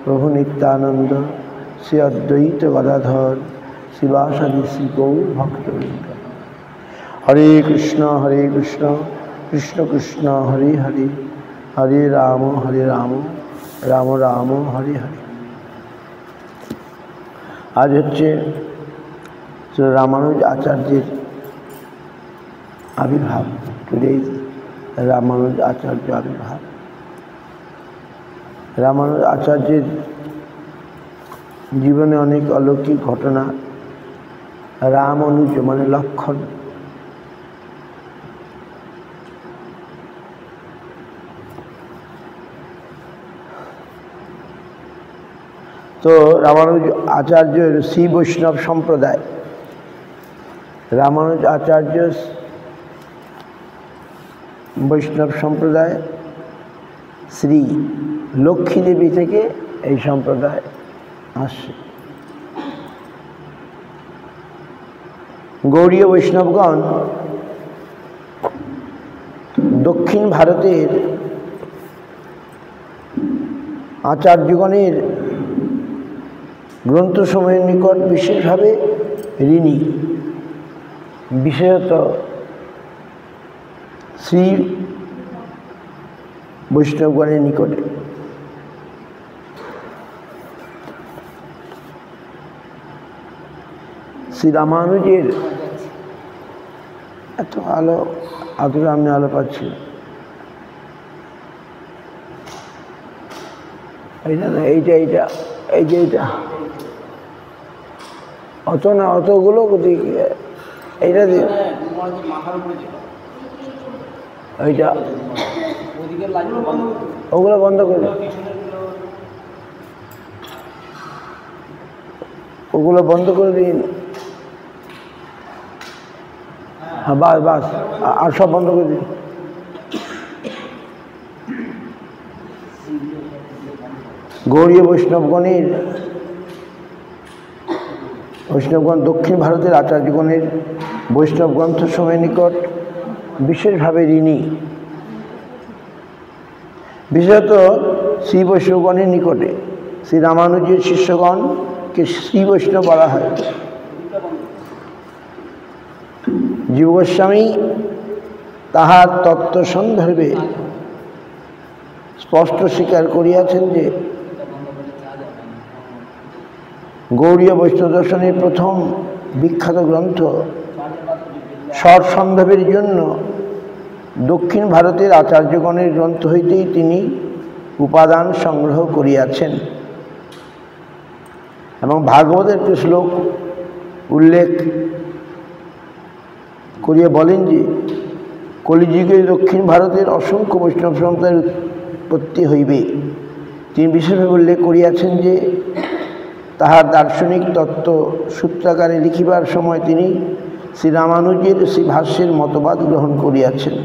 प्रभु नित्यानंद श्री अद्वैत गदाधर शिवासादि श्री गौर भक्तवृंद। हरे कृष्ण कृष्ण कृष्ण हरे हरे, हरे राम राम राम हरे हरे। आज হচ্ছে শ্রী রামানুজ আচার্যের আবির্ভাব। টুডে রামানুজ আচার্য আবির্ভাব। রামানুজ আচার্যের জীবনে অনেক অলৌকিক ঘটনা। রামানুজ মানে লক্ষণ। তো রামানুজ আচার্যের শ্রী বৈষ্ণব সম্প্রদায়, রামানুজ আচার্য বৈষ্ণব সম্প্রদায় শ্রী লক্ষ্মী দেবী থেকে এই সম্প্রদায় আসছে। গৌড়ীয় বৈষ্ণবগণ দক্ষিণ ভারতের আচার্যগণের গ্রন্থসমূহের নিকট বিশেষভাবে ঋণী, বিশেষত শ্রী বৈষ্ণবগণের নিকটে। শ্রী রামানুজের এত আলো আদরে আমি আলো পাচ্ছি। এইটা না, এইটা অত না, অতগুলো এইটা দিয়ে এইটা ওগুলো বন্ধ করে, ওগুলো বন্ধ করে দিন। হ্যাঁ বাস আর সব বন্ধ করে দিন। গৌড়ীয় বৈষ্ণবগণ দক্ষিণ ভারতের আচার্যগণের বৈষ্ণব গ্রন্থসমূহের নিকট বিশেষভাবে ঋণী, বিশেষত শ্রী বৈষ্ণবগণের নিকটে। শ্রী রামানুজের শিষ্যগণকে শ্রী বৈষ্ণব বলা হয়। জীব গোস্বামী তাহার তত্ত্ব সন্দর্ভে স্পষ্ট স্বীকার করিয়াছেন যে গৌড়ীয় বৈষ্ণব দর্শনের প্রথম বিখ্যাত গ্রন্থ স্বর সন্দর্ভের জন্য দক্ষিণ ভারতের আচার্যগণের গ্রন্থ হইতেই তিনি উপাদান সংগ্রহ করিয়াছেন এবং ভাগবতের একটি শ্লোক উল্লেখ করিয়া বলেন যে কলিযুগে দক্ষিণ ভারতের অসংখ্য বৈষ্ণব সম্প্রদায়ের উৎপত্তি হইবে। তিনি বিশেষভাবে উল্লেখ করিয়াছেন যে তাহার দার্শনিক তত্ত্ব সূত্রাকারে লিখিবার সময় তিনি শ্রী রামানুজের শ্রী ভাষ্যের মতবাদ গ্রহণ করিয়াছেন।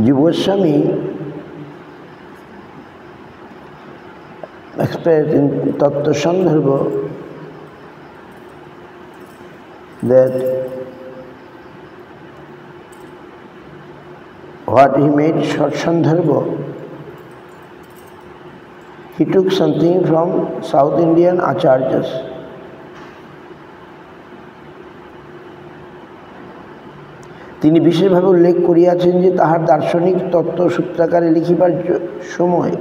জীব Goswami expressed in Tattva Sandarbha that what he made short Sandarbha, he took something from South Indian Acharyas. তিনি বিশেষভাবে উল্লেখ করিয়াছেন যে তাহার দার্শনিক তত্ত্ব সূত্রাকারে লিখিবার সময়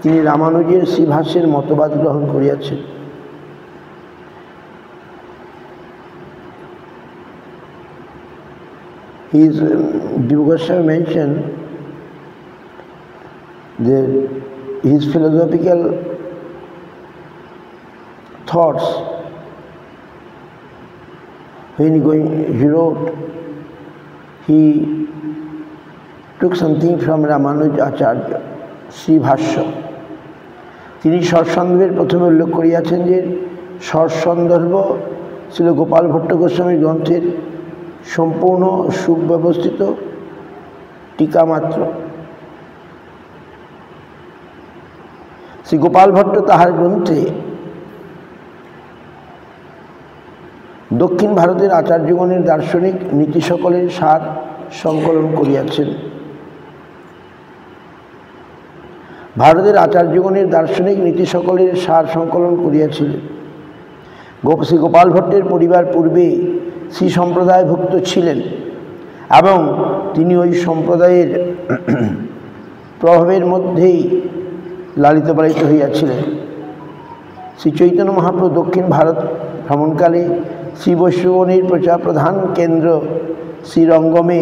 তিনি রামানুজের শ্রীভাষ্যের মতবাদ গ্রহণ করিয়াছেন। Jiva Goswami mentioned that his philosophical thoughts, when he wrote, he took something from Ramanuj Acharya, Sri Bhashya. তিনি স্বরসন্দর্ভের প্রথমে উল্লেখ করিয়াছেন যে স্বরসন্দর্ভ ছিল গোপাল ভট্ট গোস্বামীর গ্রন্থের সম্পূর্ণ সুব্যবস্থিত टीका मात्र। श्री गोपाल भट्ट ताहार ग्रंथे দক্ষিণ ভারতের আচার্যগণের দার্শনিক নীতি সকলের সার সংকলন করিয়াছেন। ভারতের আচার্যগণের দার্শনিক নীতি সকলের সার সংকলন করিয়াছিলেন। শ্রী গোপাল ভট্টের পরিবার পূর্বে শ্রী সম্প্রদায়ভুক্ত ছিলেন এবং তিনি ওই সম্প্রদায়ের প্রভাবের মধ্যেই লালিত পালিত হইয়াছিলেন। শ্রী চৈতন্য মহাপ্রভু দক্ষিণ ভারত ভ্রমণকালে শ্রী বৈষ্ণবগণের প্রধান কেন্দ্র শ্রীরঙ্গমে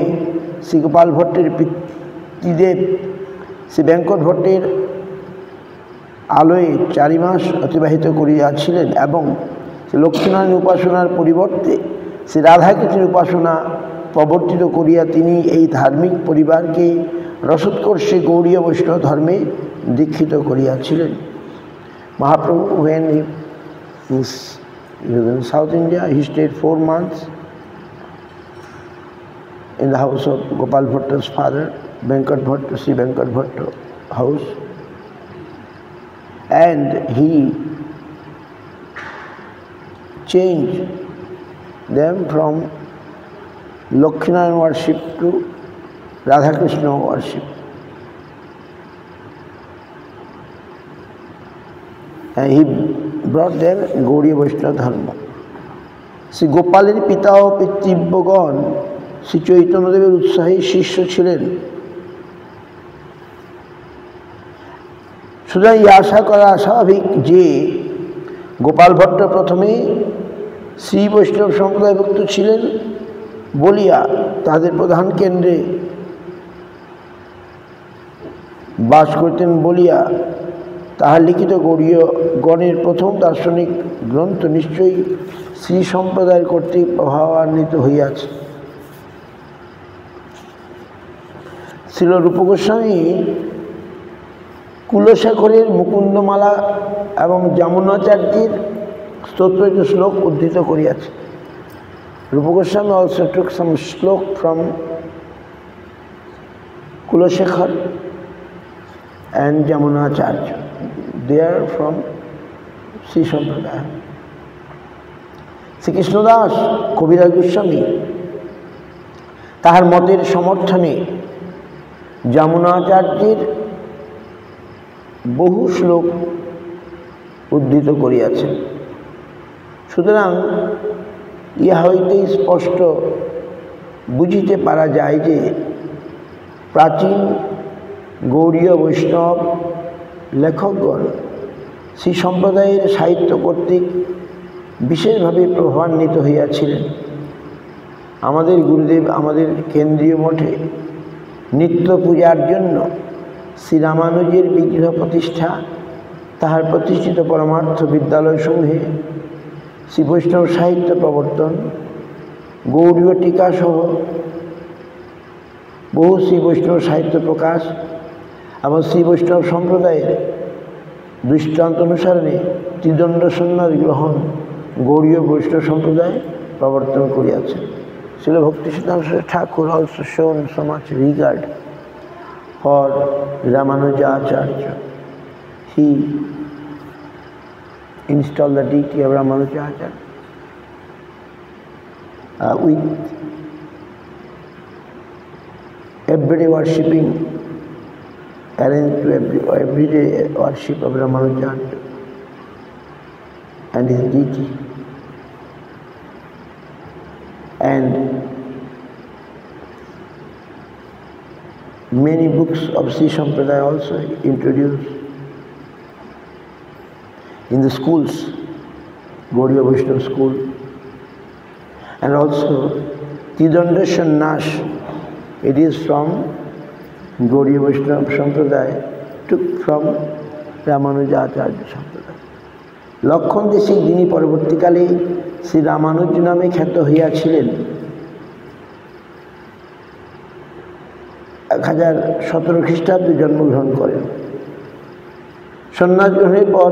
শ্রী গোপাল ভট্টের পিতৃদেব শ্রী বেঙ্কট ভট্টের আলোয় 4 মাস অতিবাহিত করিয়াছিলেন এবং লক্ষ্মীনারায়ণ উপাসনার পরিবর্তে শ্রী রাধাকৃষ্ণের উপাসনা প্রবর্তিত করিয়া তিনি এই ধার্মিক পরিবারকে রসোৎকর্ষে গৌড়ীয় বৈষ্ণব ধর্মে দীক্ষিত করিয়াছিলেন। Mahaprabhu, when he was in South India, he stayed 4 months in the house of Gopal Bhatta's father, Venkat Bhatta, Sri Venkat Bhatta house, and he changed them from Lakshminarayan worship to Radha Krishna worship. And he brought them Gaudiya Vaishnava Dharma. Shri গোপালের পিতা ও পিতৃব্যগণ শ্রী চৈতন্যদেবের উৎসাহী শিষ্য ছিলেন। সুতরাং এই আশা করা স্বাভাবিক যে গোপাল ভট্ট প্রথমে শ্রী বৈষ্ণব সম্প্রদায়ভুক্ত ছিলেন বলিয়া তাদের প্রধান কেন্দ্রে বাস করতেন বলিয়া তাহার লিখিত গৌড়ীয় গণের প্রথম দার্শনিক গ্রন্থ নিশ্চয়ই শ্রী সম্প্রদায়ের কর্তৃক প্রভাবান্বিত হইয়াছে। শ্রীল রূপ গোস্বামী কুলশেখরের মুকুন্দমালা এবং যামুনাচার্যের স্তোত্রিত শ্লোক উদ্ধৃত করিয়াছে। রূপ গোস্বামী also took some শ্লোক from Kulashekar and Jamunacharya. They are from Sri Sampradaya. Sri Krishnadas Kaviraj Goswami তাহার মতের সমর্থনে যামুনাচার্যের বহু শ্লোক উদ্ধৃত করিয়াছেন। সুতরাং ইহা হইতেই স্পষ্ট বুঝিতে পারা যায় যে প্রাচীন গৌড়ীয় বৈষ্ণব লেখকগণ শ্রী সম্প্রদায়ের সাহিত্য কর্তৃক বিশেষভাবে প্রভাবান্বিত হইয়াছিলেন। আমাদের গুরুদেব আমাদের কেন্দ্রীয় মঠে নিত্য পূজার জন্য শ্রী রামানুজের বিগ্রহ প্রতিষ্ঠা, তাহার প্রতিষ্ঠিত পরমার্থ বিদ্যালয়সমূহে শ্রী বৈষ্ণব সাহিত্য প্রবর্তন, গৌড়ীয় টিকাসহ বহু শ্রী বৈষ্ণব সাহিত্য প্রকাশ এবং শ্রী বৈষ্ণব সম্প্রদায়ের দৃষ্টান্ত অনুসারে ত্রিদণ্ড সন্ন্যাস গ্রহণ গৌড়ীয় বৈষ্ণব সম্প্রদায় প্রবর্তন করিয়াছেন। Srila Bhaktisiddhanta Thakur also shown so much regard for Ramanuja Acharya. He installed the deity of Ramanuja Acharya with everyday worshipping, arranged to everyday worship of Ramanuja and his deity. And many books of Sri Sampradaya also introduced in the schools, Gaudiya Vaishnava school, and also Tidanda Sannyas, it is from Gaudiya Vaishnava Sampradaya, took from Ramanuja Acharya Sampradaya. লক্ষণ দেশিক যিনি পরবর্তীকালে শ্রী রামানুজ নামে খ্যাত হইয়াছিলেন, 1017 খ্রিস্টাব্দে জন্মগ্রহণ করেন। সন্ন্যাস গ্রহণের পর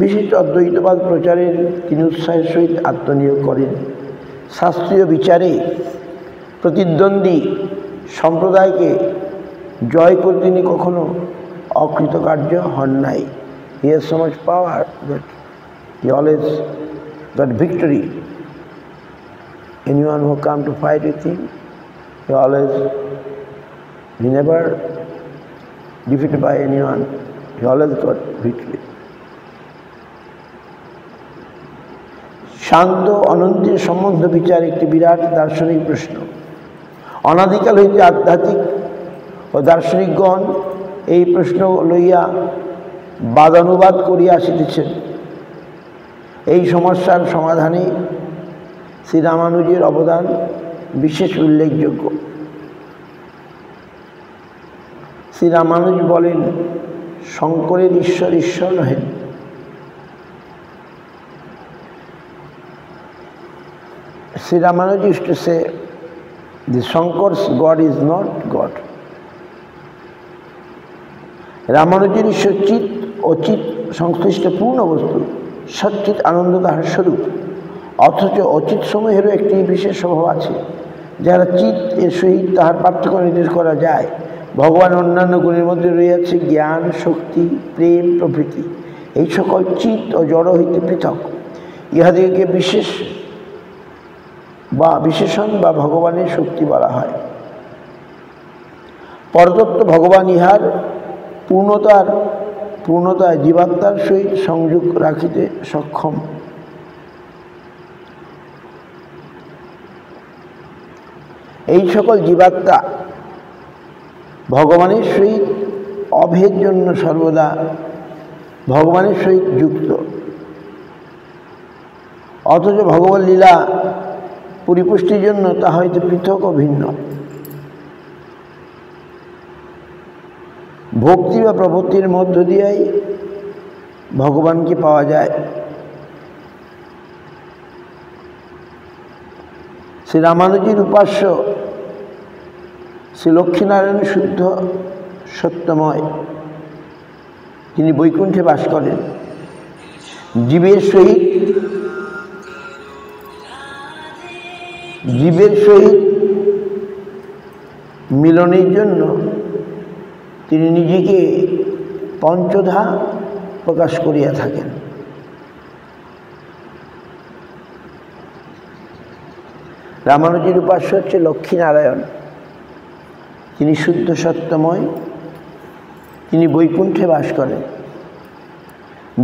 বিশিষ্ট অদ্বৈতবাদ প্রচারের তিনি উৎসাহের সহিত আত্মনিয়োগ করেন। শাস্ত্রীয় বিচারে প্রতিদ্বন্দ্বী সম্প্রদায়কে জয় করে তিনি কখনো অকৃতকার্য হন নাই। He has so much power that he always got victory anyone who come to fight with him, he never defeated by anyone, he always got victory. শান্ত অনন্তের সম্বন্ধ বিচার একটি বিরাট দার্শনিক প্রশ্ন। অনাদিকাল হইতে আধ্যাত্মিক ও দার্শনিকগণ এই প্রশ্ন লইয়া বাদানুবাদ করিয়া আসিতেছেন। এই সমস্যার সমাধানে শ্রী রামানুজের অবদান বিশেষ উল্লেখযোগ্য। শ্রী রামানুজ বলেন, শঙ্করের ঈশ্বর ঈশ্বর নহেন। Sri Ramanuja used to say, the Shankar's God is not God. রামানুজের ঈশ্বর চিৎ ও চিৎ সংশ্লিষ্ট পূর্ণ বস্তু, সচ্চিৎ আনন্দ তাহার স্বরূপ। অথচ অচিৎ সমূহেরও একটি বিশেষ স্বভাব আছে, যারা চিৎ এর সহিত তাহার পার্থক্য নির্দেশ করা যায়। ভগবান অন্যান্য গুণের মধ্যে রয়েছে জ্ঞান, শক্তি, প্রেম প্রভৃতি। এই সকল চিৎ ও জড় হইতে পৃথক। ইহাদিগকে বিশেষণ বা ভগবানের শক্তি বলা হয়। পরতত্ত্ব ভগবান ইহার পূর্ণতায় জীবাত্মার সহিত সংযোগ রাখিতে সক্ষম। এই সকল জীবাত্মা ভগবানের সহিত অভেদ জন্য সর্বদা ভগবানের সহিত যুক্ত। অথচ ভগবত লীলা পরিপুষ্টির জন্য তা হয়তো পৃথক ও ভিন্ন। ভক্তি বা প্রভৃতির মধ্য দিয়েই ভগবানকে পাওয়া যায়। শ্রী রামানুজীর উপাস্য শ্রী লক্ষ্মীনারায়ণ শুদ্ধ সত্যময়, তিনি বৈকুণ্ঠে বাস করেন। জীবের সহিত মিলনের জন্য তিনি নিজেকে পঞ্চধা প্রকাশ করিয়া থাকেন। রামানুজীর উপাস্য হচ্ছে লক্ষ্মীনারায়ণ, তিনি শুদ্ধ সত্যময়, তিনি বৈকুণ্ঠে বাস করেন।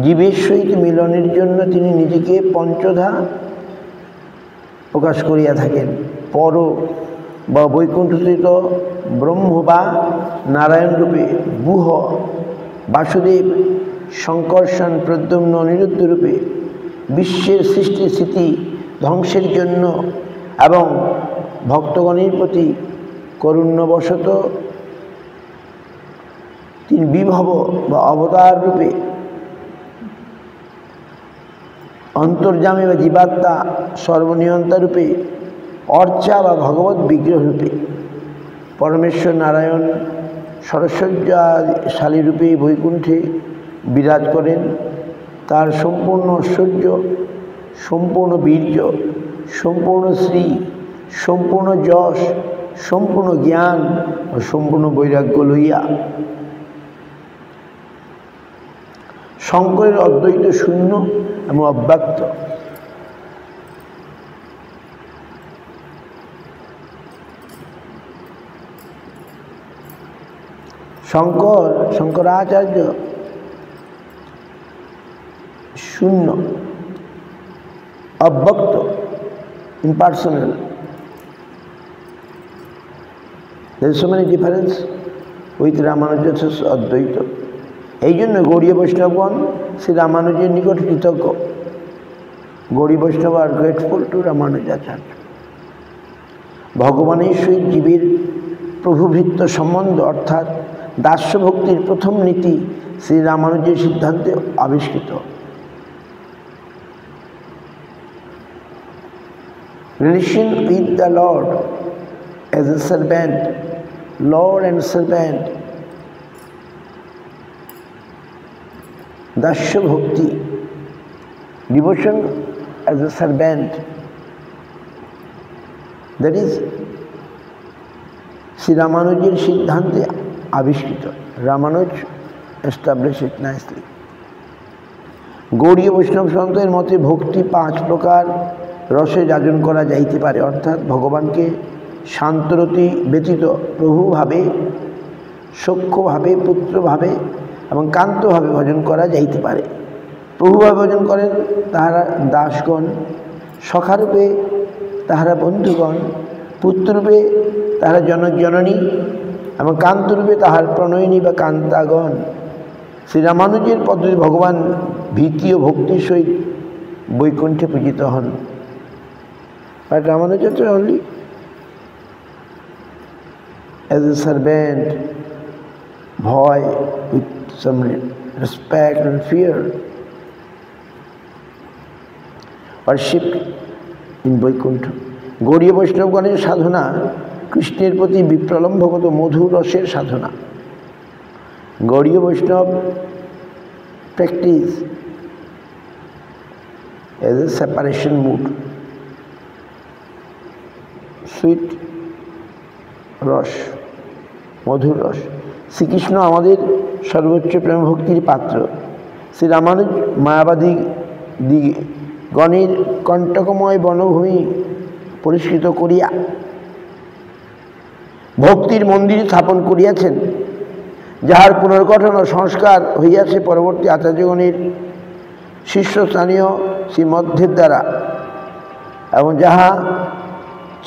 জীবের সহিত মিলনের জন্য তিনি নিজেকে পঞ্চধা প্রকাশ করিয়া থাকেন। পর বা বৈকুণ্ঠস্থিত ব্রহ্ম বা নারায়ণ রূপে, বুহ বাসুদেব, শঙ্কর্ষণ, প্রদ্যুম্ন, অনিরুদ্ধ রূপে বিশ্বের সৃষ্টি স্থিতি ধ্বংসের জন্য এবং ভক্তগণের প্রতি করুণ্যবশত তিনি বিভব বা অবতার রূপে, অন্তর্যামী বা জীবাত্মা সর্বনিয়ন্তা রূপে, অর্চা বা ভগবত বিগ্রহ রূপে, পরমেশ্বর নারায়ণ সরস্বজ্জাশালী রূপে বৈকুণ্ঠে বিরাজ করেন। তার সম্পূর্ণ ঐশ্বর্য, সম্পূর্ণ বীর্য, সম্পূর্ণ শ্রী, সম্পূর্ণ যশ, সম্পূর্ণ জ্ঞান ও সম্পূর্ণ বৈরাগ্য লইয়া শঙ্করের অদ্বৈত শূন্য এবং অব্যক্ত। শঙ্করাচার্য শূন্য, অব্যক্ত, impersonal. There is so many difference with Ramanuja's Advaita. এই জন্য গৌড়ীয় বৈষ্ণবগণ শ্রী রামানুজের নিকট কৃতজ্ঞ। গৌড়ী বৈষ্ণব আর গ্রেটফুল টু রামানুজাচার্য। ভগবানের সহিত জীবের প্রভুভৃত্য সম্বন্ধ অর্থাৎ দাস্যভক্তির প্রথম নীতি শ্রী রামানুজের সিদ্ধান্তে আবিষ্কৃত। Relation with the Lord as a servant, Lord and servant, Dasya Bhakti, devotion as a servant, that is Sri Ramanujar Siddhante Abhishkita. Ramanuj established it nicely. গৌড়ীয় বৈষ্ণব সন্তের মতে ভক্তি 5 প্রকার রসে যাজন করা যাইতে পারে, অর্থাৎ ভগবানকে শান্তরতি ব্যতীত প্রভুভাবে, সখ্যভাবে, পুত্রভাবে এবং কান্তভাবে ভজন করা যাইতে পারে। প্রভুভাবে ভজন করেন তাহারা দাসগণ, সখারূপে তাহারা বন্ধুগণ, পুত্ররূপে তাহারা জননী এবং কান্তরূপে তাহার প্রণয়িনী বা কান্তাগণ। শ্রীরামানুজের পদ্ধতি ভগবান ভীতি ও ভক্তির সহিত বৈকুণ্ঠে পূজিত হন। But Ramanuja only as a servant, boy with some respect and fear, worshipped in Vaikuntha. গৌড়ীয় বৈষ্ণবগণের সাধনা কৃষ্ণের প্রতি বিপ্রলম্ভগত মধুর রসের সাধনা। গৌড়ীয় বৈষ্ণব practice as a separation mood, sweet রস, মধুর রস। শ্রীকৃষ্ণ আমাদের সর্বোচ্চ প্রেম ভক্তির পাত্র। শ্রী রামানুজ মায়াবাদী গণের কণ্টকময় বনভূমি পরিষ্কৃত করিয়া ভক্তির মন্দির স্থাপন করিয়াছেন, যাহার পুনর্গঠন ও সংস্কার হইয়াছে পরবর্তী আচার্যগণের শীর্ষস্থানীয় শ্রীমধ্যের দ্বারা, এবং যাহা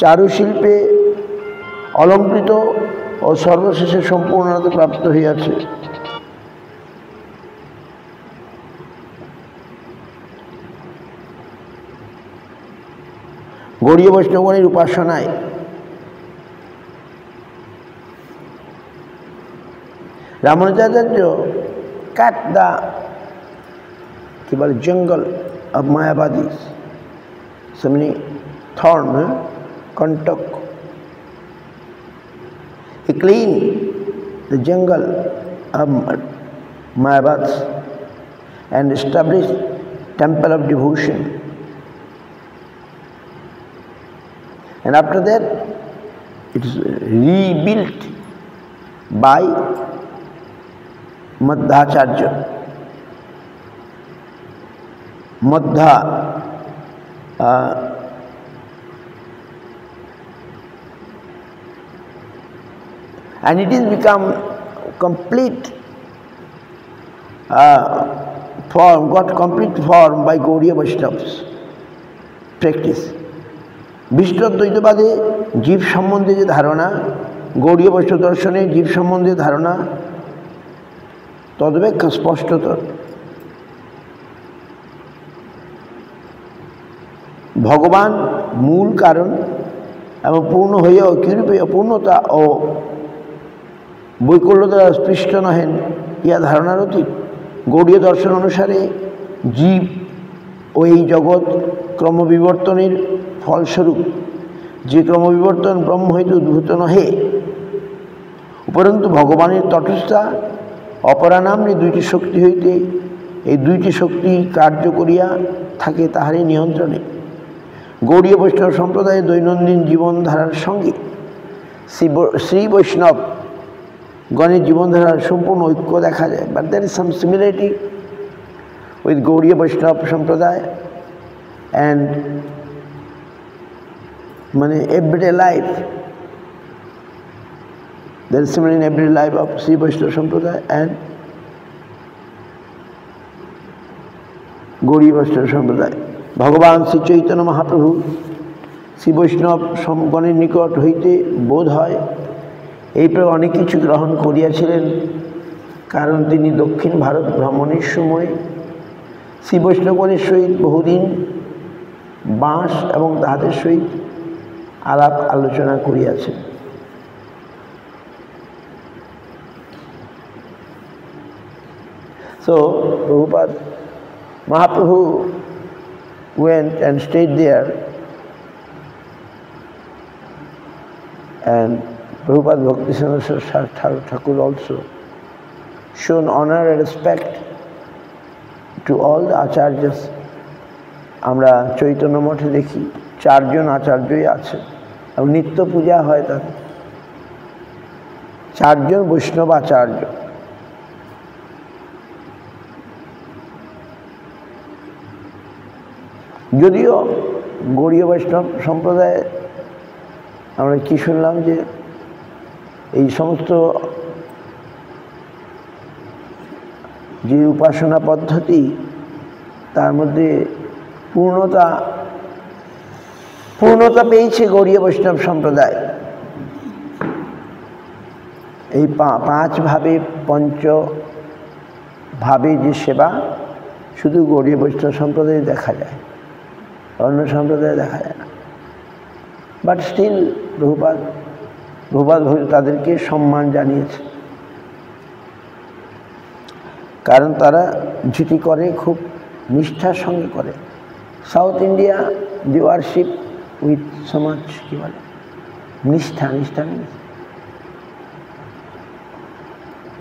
চারুশিল্পে অলঙ্কৃত ও সর্বশেষে সম্পূর্ণতা প্রাপ্ত হইয়াছে। গৌড়ীয় বৈষ্ণবগণের উপাসনায় Ramanujacharya cut the jungle of Mayavadis, so many thorn, contok. He cleaned the jungle of Mayavads and established temple of devotion. And after that, it is rebuilt by Madhacharya. Madha and it is become complete form, got complete form by Gaudiya Vaishnavas practice. বিশিষ্ট দ্বৈতবাদে জীব সম্বন্ধে যে ধারণা, গৌড়ীয় বৈষ্ণব দর্শনে জীব সম্বন্ধে ধারণা তদপেক্ষা স্পষ্টতর। ভগবান মূল কারণ এবং পূর্ণ হইয়াও কিরূপে অপূর্ণতা ও বৈকল্যতা স্পৃষ্ট নহেন, ইহা ধারণার অতীত। গৌড়ীয় দর্শন অনুসারে জীব ও এই জগৎ ক্রমবিবর্তনের ফলস্বরূপ, যে ক্রমবিবর্তন ব্রহ্ম হইতে উদ্ভূত নহে, উপরন্তু ভগবানের তটস্থা অপরা নাম্নী দুইটি শক্তি হইতে এই দুইটি শক্তি কার্য করিয়া থাকে তাহারই নিয়ন্ত্রণে। গৌড়ীয় বৈষ্ণব সম্প্রদায়ের দৈনন্দিন জীবনধারার সঙ্গে শ্রী বৈষ্ণব গণের জীবনধারার সম্পূর্ণ ঐক্য দেখা যায়। But there is some similarity with Gaudiya Vaishnava সম্প্রদায় অ্যান্ড মানে everyday life. There is similar in every life of Sri Vaishnava Sampradaya and Gaudiya Vaishnava Sampradaya. ভগবান শ্রী চৈতন্য মহাপ্রভু শ্রী বৈষ্ণব গণের নিকট হইতে বোধ হয় এইভাবে অনেক কিছু গ্রহণ করিয়াছিলেন, কারণ তিনি দক্ষিণ ভারত ভ্রমণের সময় শ্রী বৈষ্ণবগণের সহিত বহুদিন বাস এবং তাহাদের সহিত আলাপ আলোচনা করিয়াছেন। So Prabhupada, Mahaprabhu went and stayed there, and Prabhupada Bhaktisiddhanta Saraswati Thakur also shown honor and respect to all the acharyas. আমরা চৈতন্য মঠে দেখি 4 জন আচার্যই আছে এবং নিত্য পূজা হয় তাদের। 4 জন বৈষ্ণব আচার্য। যদিও গৌড়ীয় বৈষ্ণব সম্প্রদায়ে আমরা কি শুনলাম যে এই সমস্ত যে উপাসনা পদ্ধতি তার মধ্যে পূর্ণতা পেয়েছে গৌড়ীয় বৈষ্ণব সম্প্রদায়। এই পাঁচ ভাবে পঞ্চভাবে যে সেবা শুধু গৌড়ীয় বৈষ্ণব সম্প্রদায়ে দেখা যায়, অন্য সম্প্রদায়ে দেখা যায় না। বাট স্টিল প্রভুপাদ তাদেরকে সম্মান জানিয়েছে, কারণ তারা যেটি করে খুব নিষ্ঠার সঙ্গে করে। South India the warship with so much কি বলে নিষ্ঠা means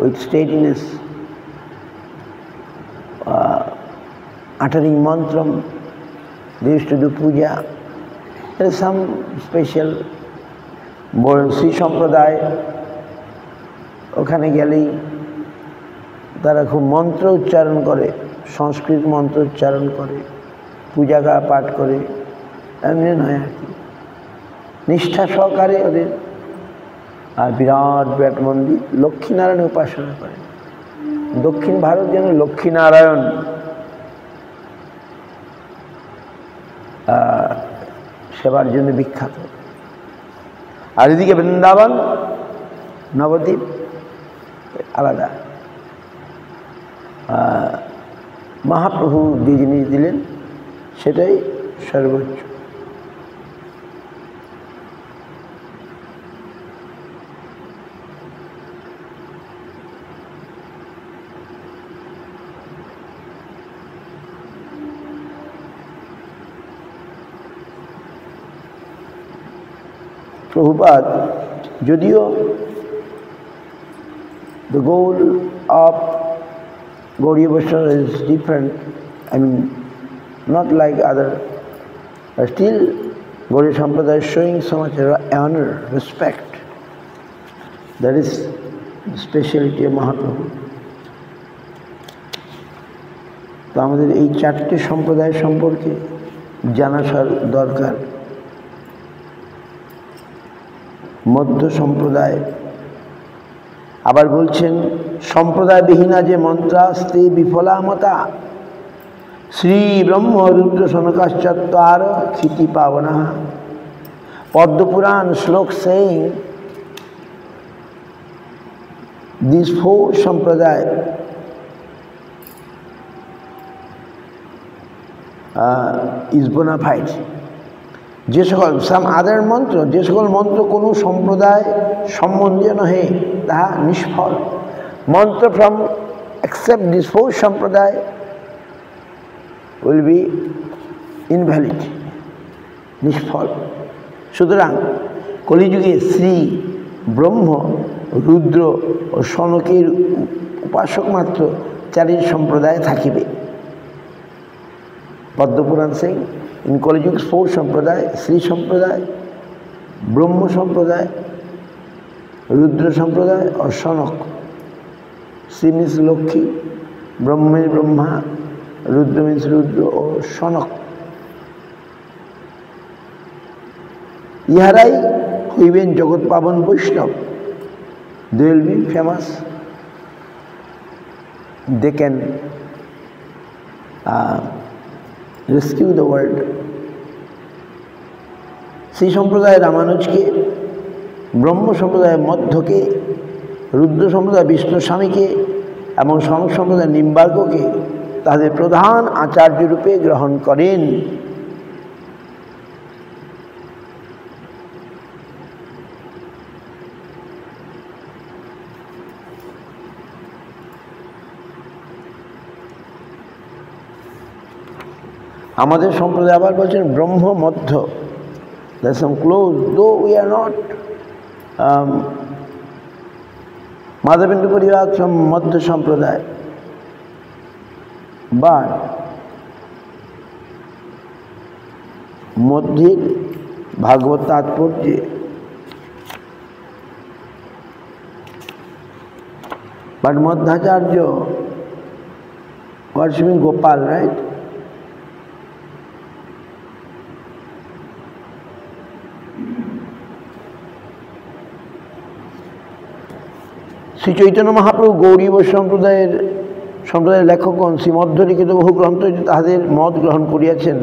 with steadiness, uttering mantram. They used to do puja. There is some special Sri সম্প্রদায়, ওখানে গেলেই তারা খুব মন্ত্র উচ্চারণ করে, সংস্কৃত মন্ত্র উচ্চারণ করে, পূজা পাঠ করে, এমনি নয় আর কি, নিষ্ঠা সহকারে ওদের। আর বিরাট বিরাট মন্দির, লক্ষ্মীনারায়ণ উপাসনা করে। দক্ষিণ ভারত যেন লক্ষ্মীনারায়ণ সেবার জন্য বিখ্যাত। আর এদিকে বৃন্দাবন নবদ্বীপ আলাদা। মহাপ্রভু যে জিনিস দিলেন সেটাই সর্বোচ্চ। প্রভুপাদ যদিও the goal of Gaudiya Vaishnava is different, I mean not like other, but still Gaudiya Sampradaya is showing so much honor, respect. That is the speciality of Mahaprabhu. তো আমাদের এই চারটি সম্প্রদায় সম্পর্কে জানা দরকার। মধ্য সম্প্রদায়, আবার বলছেন সম্প্রদায় বিহীনা যে মন্ত্রাস্তে বিফলা মতা শ্রী ব্রহ্ম রুদ্র সনকাশ্চত্বার ক্ষিতি পাবনা। পদ্মপুরাণ শ্লোক saying these four সম্প্রদায় is bona fide. যে সকল সাম আদার মন্ত্র, যে সকল মন্ত্র কোনো সম্প্রদায় সম্বন্ধীয় নহে তাহা নিষ্ফল। মন্ত্র ফ্রম except this four সম্প্রদায় will be invalid, নিষ্ফল। সুতরাং কলিযুগে শ্রী ব্রহ্ম রুদ্র ও সনকের উপাসক মাত্র চারি সম্প্রদায় থাকিবে। Padma Purana Singh in Kali Yuga four সম্প্রদায়, শ্রী সম্প্রদায়, ব্রহ্ম সম্প্রদায়, রুদ্র সম্প্রদায় ও সনক। শ্রী মিন্স লক্ষ্মী, ব্রহ্ম মিন্স ব্রহ্মা, রুদ্র মিন্স রুদ্র ও সনক। ইহারাই হইবেন জগৎ পাবন বৈষ্ণব। They will be famous. They can rescue the world. Shri সম্প্রদায় রামানুজকে, ব্রহ্ম সম্প্রদায় মধ্যকে, রুদ্র সম্প্রদায় বিষ্ণু স্বামীকে এবং সনক সম্প্রদায় নিম্বার্ককে তাদের প্রধান আচার্য রূপে গ্রহণ করেন। আমাদের সম্প্রদায় আবার বলছেন ব্রহ্ম মধ্য। There's some close, though we are not Madhavendu Parivat from Madhya Sampradaya, but মধ্যের ভাগবত তাৎপর্যে but Madhacharya worshipping Gopal, right? Shri Chaitanya Mahaprabhu গৌড়ীয় সম্প্রদায়ের লেখকগণ শ্রীমধ্বলিখিত বহু গ্রন্থ তাহাদের মত গ্রহণ করিয়াছেন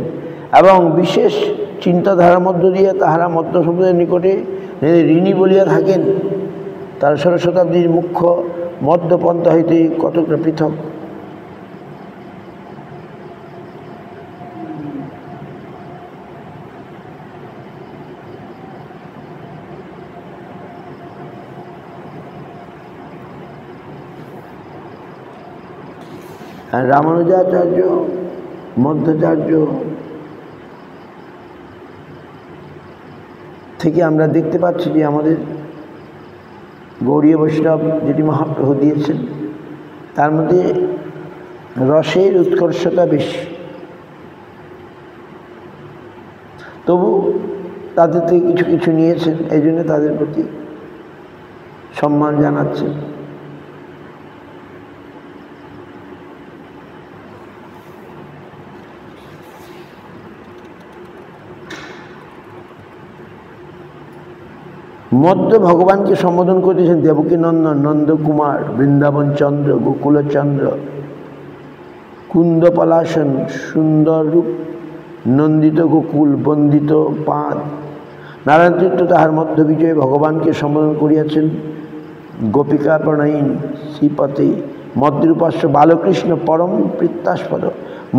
এবং বিশেষ চিন্তাধারার মধ্য দিয়ে তাহারা মধ্য সম্প্রদায়ের নিকটে ঋণী বলিয়া থাকেন। তার 16 শতাব্দীর মুখ্য মধ্যপন্থা হইতে কতকটা পৃথক। আর রামানুজাচার্য, মধ্বাচার্য থেকে আমরা দেখতে পাচ্ছি যে আমাদের গৌড়ীয় বৈষ্ণব যেটি মহাপ্রভু দিয়েছেন তার মধ্যে রসের উৎকর্ষতা বেশি, তবু তাদের থেকে কিছু কিছু নিয়েছেন, এই জন্য তাদের প্রতি সম্মান জানাচ্ছেন। মধ্য ভগবানকে সম্বোধন করতেছেন দেবকী নন্দন, নন্দকুমার, বৃন্দাবন চন্দ্র, গোকুলচন্দ্র, কুন্দপলাসন, সুন্দর রূপ, নন্দিত গোকুল, বন্দিত পাদ। নারায়ণ তীর্থ তাহার মধ্য বিজয়ে ভগবানকে সম্বোধন করিয়াছেন গোপিকা প্রণয়ীন শ্রীপতি, মধ্যের উপাস্য বালকৃষ্ণ পরম প্রত্যাস্পদ।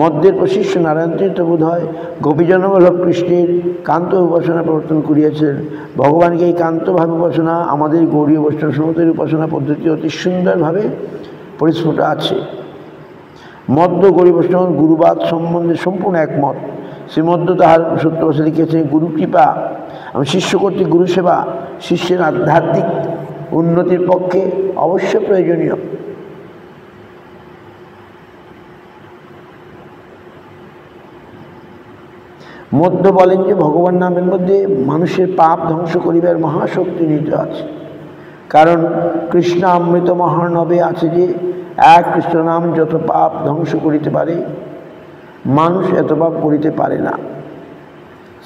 মধ্যের প্রশিষ্য নারায়ণ তীর্থ বোধ হয় গোপীজনবল্লভ কৃষ্ণের কান্ত উপাসনা প্রবর্তন করিয়াছেন। ভগবানকে এই কান্তভাবে উপাসনা আমাদের গৌড়ীয় বৈষ্ণব সম্প্রদায়ের উপাসনা পদ্ধতি অতি সুন্দরভাবে পরিস্ফুট আছে। মধ্য গৌড়ীয় বৈষ্ণব গুরুবাদ সম্বন্ধে সম্পূর্ণ একমত। শ্রীমধ্য তাহার সত্যবাসে লিখেছেন, গুরু কৃপা আমি শিষ্য কর্তৃক গুরু সেবা শিষ্যের আধ্যাত্মিক উন্নতির পক্ষে অবশ্য প্রয়োজনীয়। মধ্য বলেন যে ভগবান নামের মধ্যে মানুষের পাপ ধ্বংস করিবার মহাশক্তি নিহিত আছে। কারণ কৃষ্ণ অমৃত মহানবে আছে যে এক কৃষ্ণ নাম যত পাপ ধ্বংস করিতে পারে, মানুষ এত পাপ করিতে পারে না।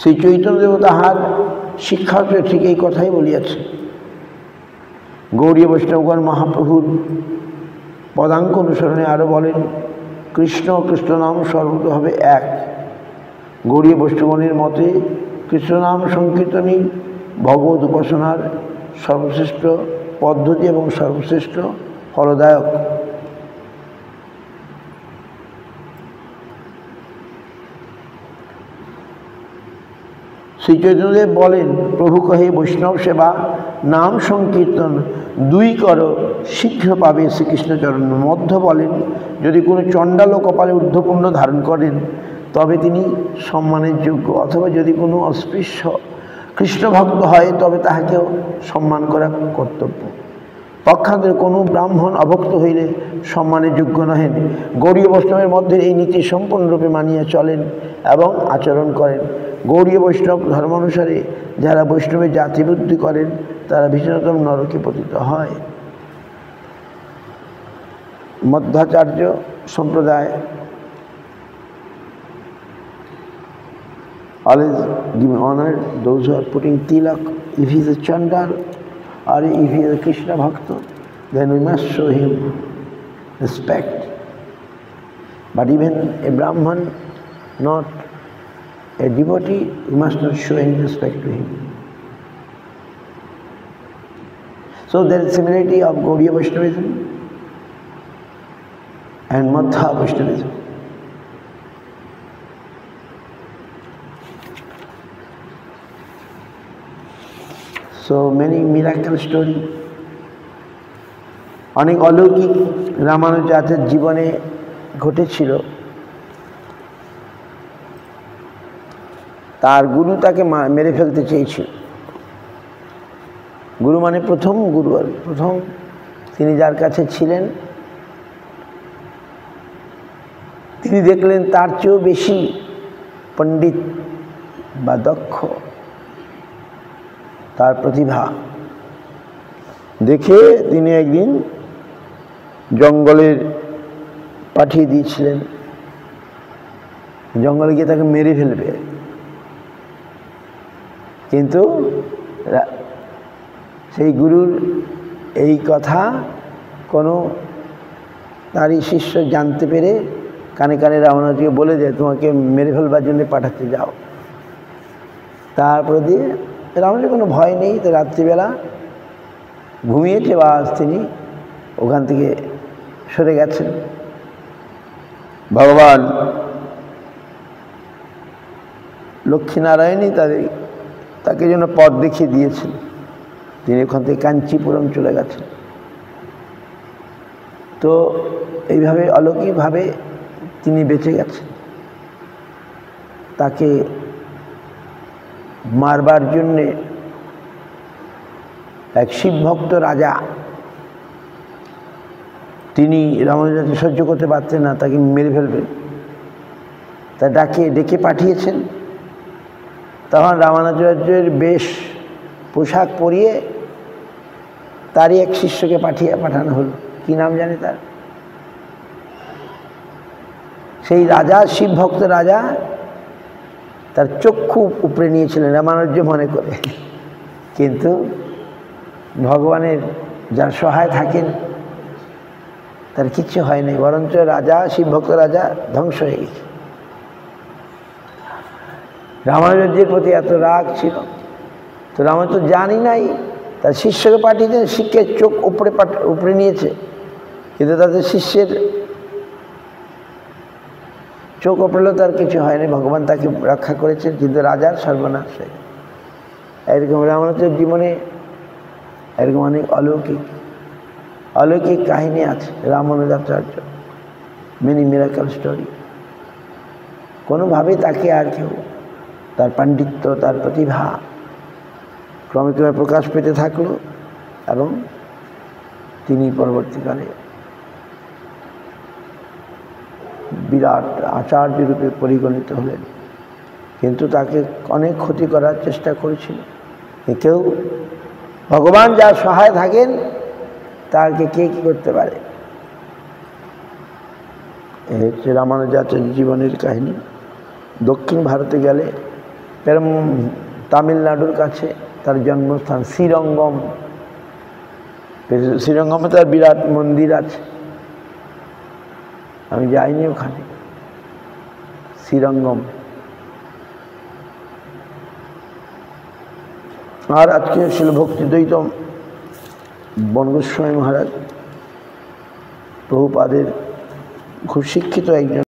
শ্রী চৈতন্যদেব তাহার শিক্ষার্থে ঠিক এই কথাই বলিয়াছে। গৌড়ীয় বৈষ্ণবগণ মহাপ্রভুর পদাঙ্ক অনুসরণে আরও বলেন, কৃষ্ণ কৃষ্ণ নাম সর্বতভাবে এক। গৌড়ীয় বৈষ্ণবগণের মতে কৃষ্ণনাম সংকীর্তনই ভগবত উপাসনার সর্বশ্রেষ্ঠ পদ্ধতি এবং সর্বশ্রেষ্ঠ ফলদায়ক। শ্রী চৈতন্যদেব বলেন, প্রভু কহে বৈষ্ণব সেবা নাম সংকীর্তন দুই করো শীঘ্র পাবে শ্রীকৃষ্ণচরণ। মধ্য বলেন, যদি কোনো চণ্ডাল কপালে ঊর্ধ্বপুণ্ড ধারণ করেন তবে তিনি সম্মানের যোগ্য, অথবা যদি কোনো অস্পৃশ্য কৃষ্ণভক্ত হয় তবে তাহাকেও সম্মান করা কর্তব্য। পক্ষান্তরে কোনো ব্রাহ্মণ অভক্ত হইলে সম্মানের যোগ্য নহেন। গৌড়ীয় বৈষ্ণবের মধ্যে এই নীতি সম্পূর্ণরূপে মানিয়া চলেন এবং আচরণ করেন। গৌড়ীয় বৈষ্ণব ধর্মানুসারে যারা বৈষ্ণবের জাতিবুদ্ধি করেন তারা ভীষণতম নরকে পতিত হয়। মধ্বাচার্য সম্প্রদায় always give honor those who are putting tilak. If he is a Chandal or if he is a Krishna Bhakta, then we must show him respect. But even a Brahman, not a devotee, we must not show any respect to him. So there is similarity of Gaudiya Vaishnavism and Madhya Vaishnavism. So many miracle story, অনেক অলৌকিক রামানুজাচার্যের জীবনে ঘটেছিল। তার গুরু তাকে মেরে ফেলতে চেয়েছিল। গুরু মানে প্রথম গুরু, আর প্রথম তিনি যার কাছে ছিলেন তিনি দেখলেন তার চেয়েও বেশি পণ্ডিত বা দক্ষ তার প্রতিভা দেখে তিনি একদিন জঙ্গলে পাঠিয়ে দিয়েছিলেন, জঙ্গলে গিয়ে তাকে মেরে ফেলবে। কিন্তু সেই গুরুর এই কথা কোনো নারী শিষ্য জানতে পেরে কানে কানে রামানুজকে বলে দেয় তোমাকে মেরে ফেলবার জন্য পাঠাতে যাও। তারপরে দিয়ে রামানুজের কোনো ভয় নেই, তো রাত্রিবেলা ঘুমিয়েছে বা তিনি ওখান থেকে সরে গেছেন। ভগবান লক্ষ্মীনারায়ণই তাকে যেন পথ দেখিয়ে দিয়েছেন। তিনি ওখান থেকে কাঞ্চিপুরম চলে গেছেন। তো এইভাবে অলৌকিকভাবে তিনি বেঁচে গেছেন। তাকে মারবার জন্যে এক শিবভক্ত রাজা, তিনি রামানুজকে সহ্য করতে পারতেন না, তাকে মেরে ফেলবেন, তা ডেকে পাঠিয়েছেন। তখন রামানুজের বেশ পোশাক পরিয়ে তারই এক শিষ্যকে পাঠানো হলো। কি নাম জানে তার? সেই রাজা, শিবভক্ত রাজা, তার চক্ষু উপড়ে নিয়েছিলেন রামানুজ মনে করে, কিন্তু ভগবানের যার সহায় থাকেন তার কিচ্ছু হয়নি, বরঞ্চ রাজা, শিবভক্ত রাজা ধ্বংস হয়ে গেছে। রামানুজের প্রতি এত রাগ ছিল, তো রামানুজ তো জানি নাই, তার শিষ্যকে পাঠিয়েছেন, শিষ্যের চোখ উপরে নিয়েছে, কিন্তু তাদের শিষ্যের চোখ উপড়লেও তার কিছু হয়নি, ভগবান তাকে রক্ষা করেছেন, কিন্তু রাজার সর্বনাশ হয়ে। এরকম রামানুজের জীবনে এরকম অনেক অলৌকিক কাহিনী আছে। Ramanujacharya many miracle story. কোনোভাবেই তাকে আর কেউ, তার পাণ্ডিত্য, তার প্রতিভা ক্রমে ক্রমে প্রকাশ পেতে থাকলো এবং তিনি পরবর্তীকালে বিরাট আচার্য রূপে পরিগণিত হলেন। কিন্তু তাকে অনেক ক্ষতি করার চেষ্টা করেছিল। কেউ, ভগবান যার সহায় থাকেন তাকে কে কী করতে পারে। এই হচ্ছে রামানুজাচার্য জীবনের কাহিনী। দক্ষিণ ভারতে গেলে তামিলনাড়ুর কাছে তার জন্মস্থান শ্রীরঙ্গম। শ্রীরঙ্গমে তার বিরাট মন্দির আছে, আমি যাইনি ওখানে। শ্রীরঙ্গম। আর আজকে ছিল ভক্তিদ্বৈত বনগোস্বামী মহারাজ, প্রভুপাদের খুব শিক্ষিত একজন